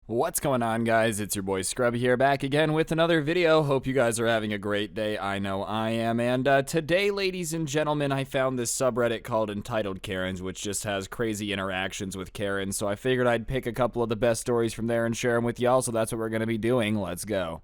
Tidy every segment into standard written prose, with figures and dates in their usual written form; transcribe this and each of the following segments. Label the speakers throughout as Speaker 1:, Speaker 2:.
Speaker 1: What's going on, guys? It's your boy Scrubae here, back again with another video. Hope you guys are having a great day. I know I am. And today, ladies and gentlemen, I found this subreddit called Entitled Karens, which just has crazy interactions with Karens. So I figured I'd pick a couple of the best stories from there and share them with y'all. So that's what we're going to be doing. Let's go.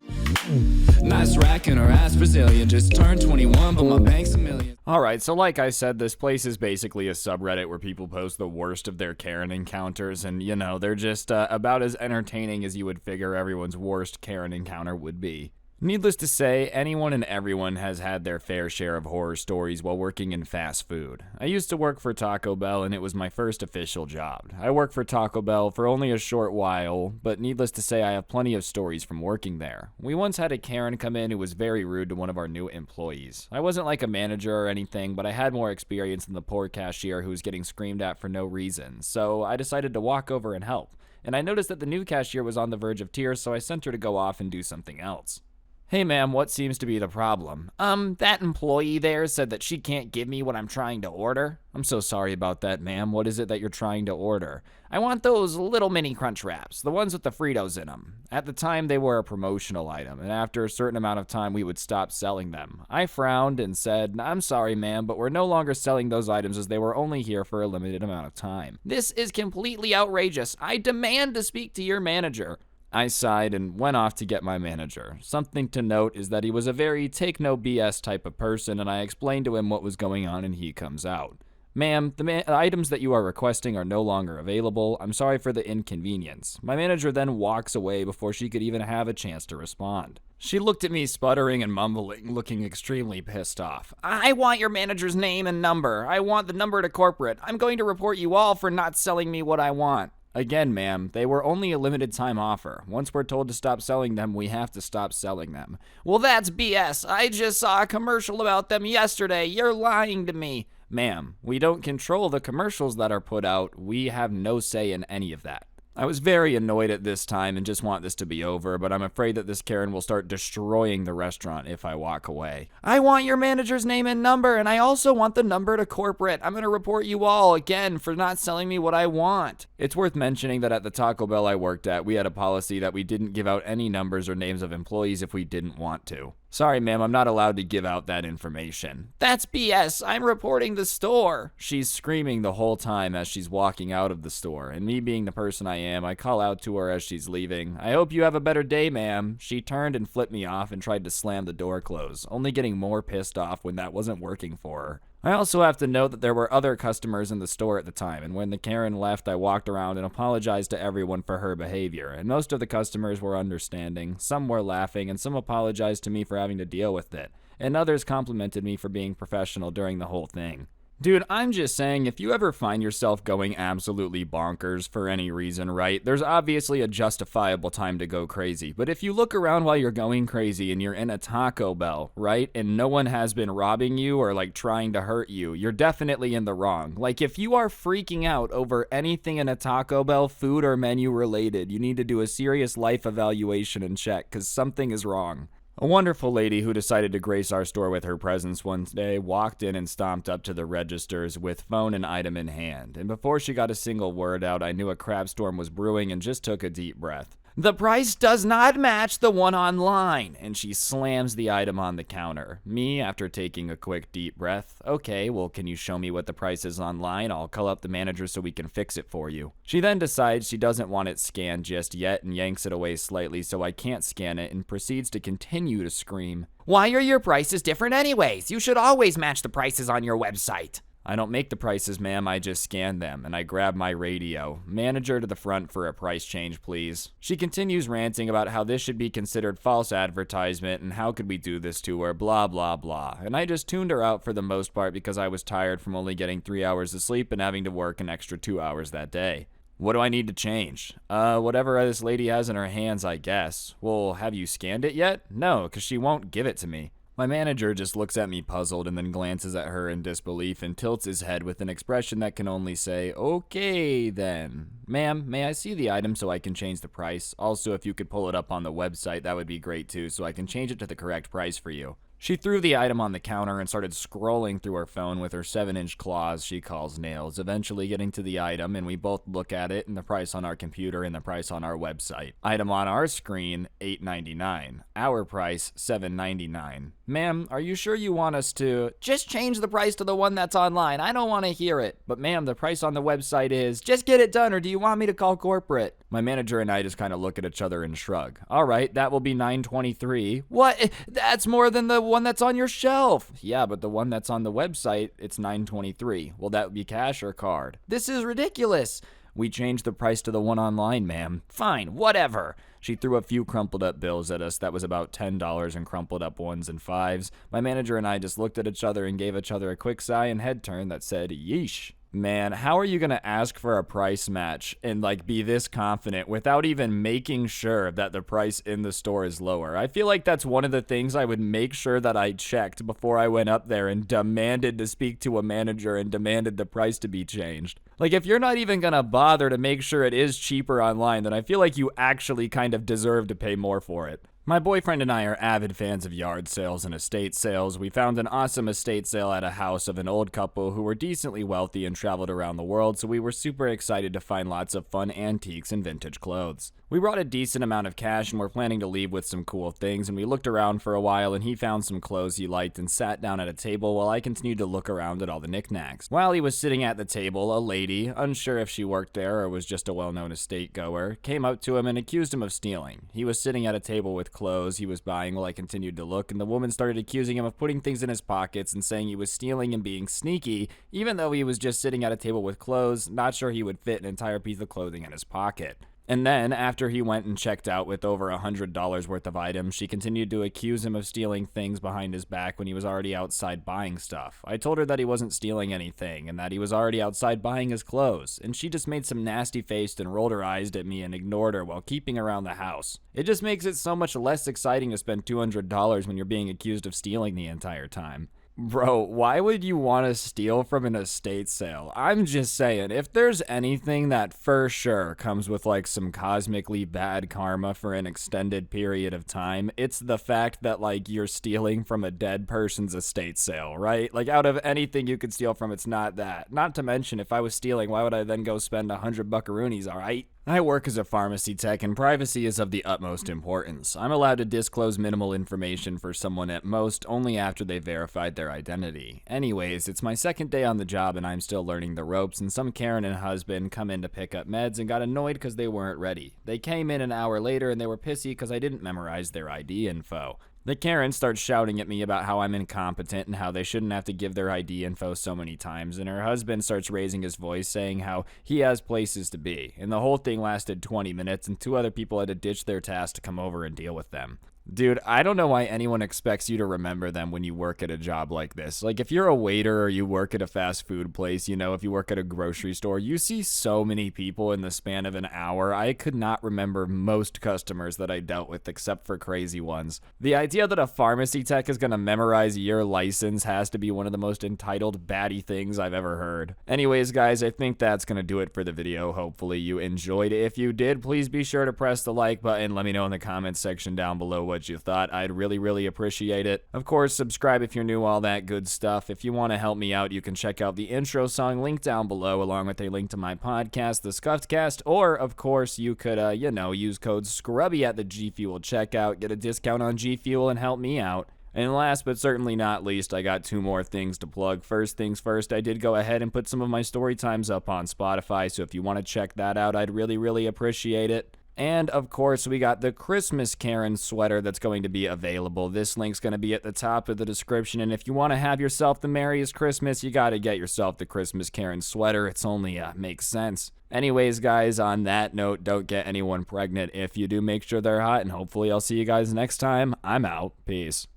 Speaker 2: Nice rack and her ass Brazilian. Just turned 21, but my bank's a million.
Speaker 1: Alright, so like I said, this place is basically a subreddit where people post the worst of their Karen encounters, and you know, they're just about as entertaining as you would figure everyone's worst Karen encounter would be. Needless to say, anyone and everyone has had their fair share of horror stories while working in fast food. I used to work for Taco Bell, and it was my first official job. I worked for Taco Bell for only a short while, but needless to say, I have plenty of stories from working there. We once had a Karen come in who was very rude to one of our new employees. I wasn't like a manager or anything, but I had more experience than the poor cashier who was getting screamed at for no reason, so I decided to walk over and help. And I noticed that the new cashier was on the verge of tears, so I sent her to go off and do something else. Hey ma'am, what seems to be the problem? That employee there said that she can't give me what I'm trying to order. I'm so sorry about that, ma'am. What is it that you're trying to order? I want those little mini crunch wraps, the ones with the Fritos in them. At the time, they were a promotional item, and after a certain amount of time, we would stop selling them. I frowned and said, I'm sorry, ma'am, but we're no longer selling those items as they were only here for a limited amount of time. This is completely outrageous. I demand to speak to your manager. I sighed and went off to get my manager. Something to note is that he was a very take no BS type of person, and I explained to him what was going on and he comes out. Ma'am, the items that you are requesting are no longer available. I'm sorry for the inconvenience. My manager then walks away before she could even have a chance to respond. She looked at me sputtering and mumbling, looking extremely pissed off. I want your manager's name and number. I want the number to corporate. I'm going to report you all for not selling me what I want. Again, ma'am, they were only a limited time offer. Once we're told to stop selling them, we have to stop selling them. Well, that's BS. I just saw a commercial about them yesterday. You're lying to me. Ma'am, we don't control the commercials that are put out. We have no say in any of that. I was very annoyed at this time and just want this to be over, but I'm afraid that this Karen will start destroying the restaurant if I walk away. I want your manager's name and number, and I also want the number to corporate. I'm going to report you all, again, for not selling me what I want. It's worth mentioning that at the Taco Bell I worked at, we had a policy that we didn't give out any numbers or names of employees if we didn't want to. Sorry, ma'am, I'm not allowed to give out that information. That's BS. I'm reporting the store. She's screaming the whole time as she's walking out of the store, and me being the person I am, I call out to her as she's leaving. I hope you have a better day, ma'am. She turned and flipped me off and tried to slam the door closed, only getting more pissed off when that wasn't working for her. I also have to note that there were other customers in the store at the time, and when the Karen left, I walked around and apologized to everyone for her behavior, and most of the customers were understanding, some were laughing, and some apologized to me for having to deal with it, and others complimented me for being professional during the whole thing. Dude, I'm just saying, if you ever find yourself going absolutely bonkers for any reason, right, there's obviously a justifiable time to go crazy. But if you look around while you're going crazy and you're in a Taco Bell, right, and no one has been robbing you or like trying to hurt you, you're definitely in the wrong. Like, if you are freaking out over anything in a Taco Bell, food or menu related, you need to do a serious life evaluation and check, because something is wrong. A wonderful lady who decided to grace our store with her presence one day walked in and stomped up to the registers with phone and item in hand, and before she got a single word out, I knew a crap storm was brewing and just took a deep breath. The price does not match the one online, and she slams the item on the counter. Me, after taking a quick deep breath, okay, well, can you show me what the price is online? I'll call up the manager so we can fix it for you. She then decides she doesn't want it scanned just yet and yanks it away slightly so I can't scan it and proceeds to continue to scream. Why are your prices different anyways? You should always match the prices on your website. I don't make the prices, ma'am, I just scan them, and I grab my radio. Manager to the front for a price change, please. She continues ranting about how this should be considered false advertisement, and how could we do this to her, blah, blah, blah. And I just tuned her out for the most part because I was tired from only getting 3 hours of sleep and having to work an extra 2 hours that day. What do I need to change? Whatever this lady has in her hands, I guess. Well, have you scanned it yet? No, because she won't give it to me. My manager just looks at me puzzled and then glances at her in disbelief and tilts his head with an expression that can only say, okay then. Ma'am, may I see the item so I can change the price? Also, if you could pull it up on the website, that would be great too, so I can change it to the correct price for you. She threw the item on the counter and started scrolling through her phone with her 7-inch claws she calls nails, eventually getting to the item, and we both look at it and the price on our computer and the price on our website. Item on our screen, $8.99. Our price, $7.99. Ma'am, are you sure you want us to just change the price to the one that's online? I don't want to hear it. But ma'am, the price on the website is, just get it done, or do you want me to call corporate? My manager and I just kind of look at each other and shrug. All right, that will be $9.23. What? That's more than the one that's on your shelf. Yeah, but the one that's on the website, it's $9.23. Will that be cash or card? This is ridiculous. We changed the price to the one online, ma'am. Fine, whatever. She threw a few crumpled up bills at us that was about $10 in crumpled up 1s and 5s. My manager and I just looked at each other and gave each other a quick sigh and head turn that said, yeesh. Man, how are you going to ask for a price match and be this confident without even making sure that the price in the store is lower? I feel like that's one of the things I would make sure that I checked before I went up there and demanded to speak to a manager and demanded the price to be changed. If you're not even going to bother to make sure it is cheaper online, then I feel like you actually kind of deserve to pay more for it. My boyfriend and I are avid fans of yard sales and estate sales. We found an awesome estate sale at a house of an old couple who were decently wealthy and traveled around the world, so we were super excited to find lots of fun antiques and vintage clothes. We brought a decent amount of cash and were planning to leave with some cool things, and we looked around for a while and he found some clothes he liked and sat down at a table while I continued to look around at all the knickknacks. While he was sitting at the table, a lady, unsure if she worked there or was just a well-known estate goer, came up to him and accused him of stealing. He was sitting at a table with clothes he was buying while I continued to look, and the woman started accusing him of putting things in his pockets and saying he was stealing and being sneaky, even though he was just sitting at a table with clothes, not sure he would fit an entire piece of clothing in his pocket. And then, after he went and checked out with over $100 worth of items, she continued to accuse him of stealing things behind his back when he was already outside buying stuff. I told her that he wasn't stealing anything and that he was already outside buying his clothes, and she just made some nasty face and rolled her eyes at me and ignored her while keeping around the house. It just makes it so much less exciting to spend $200 when you're being accused of stealing the entire time. Bro, why would you want to steal from an estate sale? I'm just saying, if there's anything that for sure comes with some cosmically bad karma for an extended period of time, it's the fact that you're stealing from a dead person's estate sale, right? Out of anything you could steal from, it's not that. Not to mention, if I was stealing, why would I then go spend 100 buckaroonies, alright? I work as a pharmacy tech, and privacy is of the utmost importance. I'm allowed to disclose minimal information for someone at most, only after they verified their identity. Anyways, it's my second day on the job and I'm still learning the ropes, and some Karen and husband come in to pick up meds and got annoyed because they weren't ready. They came in an hour later and they were pissy because I didn't memorize their ID info. The Karen starts shouting at me about how I'm incompetent and how they shouldn't have to give their ID info so many times, and her husband starts raising his voice saying how he has places to be, and the whole thing lasted 20 minutes and 2 other people had to ditch their task to come over and deal with them. Dude, I don't know why anyone expects you to remember them when you work at a job like this. If you're a waiter or you work at a fast food place, if you work at a grocery store, you see so many people in the span of an hour. I could not remember most customers that I dealt with except for crazy ones. The idea that a pharmacy tech is going to memorize your license has to be one of the most entitled batty things I've ever heard. Anyways, guys, I think that's going to do it for the video. Hopefully you enjoyed. If you did, please be sure to press the like button. Let me know in the comments section down below what you thought. I'd really appreciate it. Of course, subscribe if you're new, all that good stuff. If you want to help me out, you can check out the intro song linked down below, along with a link to my podcast, The Scuffed Cast, or of course you could use code Scrubae at the G Fuel checkout, get a discount on G Fuel, and help me out. And last but certainly not least, I got 2 more things to plug. First things first, I did go ahead and put some of my story times up on Spotify, so if you want to check that out, I'd really appreciate it. And of course, we got the Christmas Karen sweater that's going to be available. This link's going to be at the top of the description, and if you want to have yourself the merriest Christmas, you got to get yourself the Christmas Karen sweater. It's only makes sense. Anyways, guys, on that note, don't get anyone pregnant. If you do, make sure they're hot, and hopefully I'll see you guys next time. I'm out. Peace.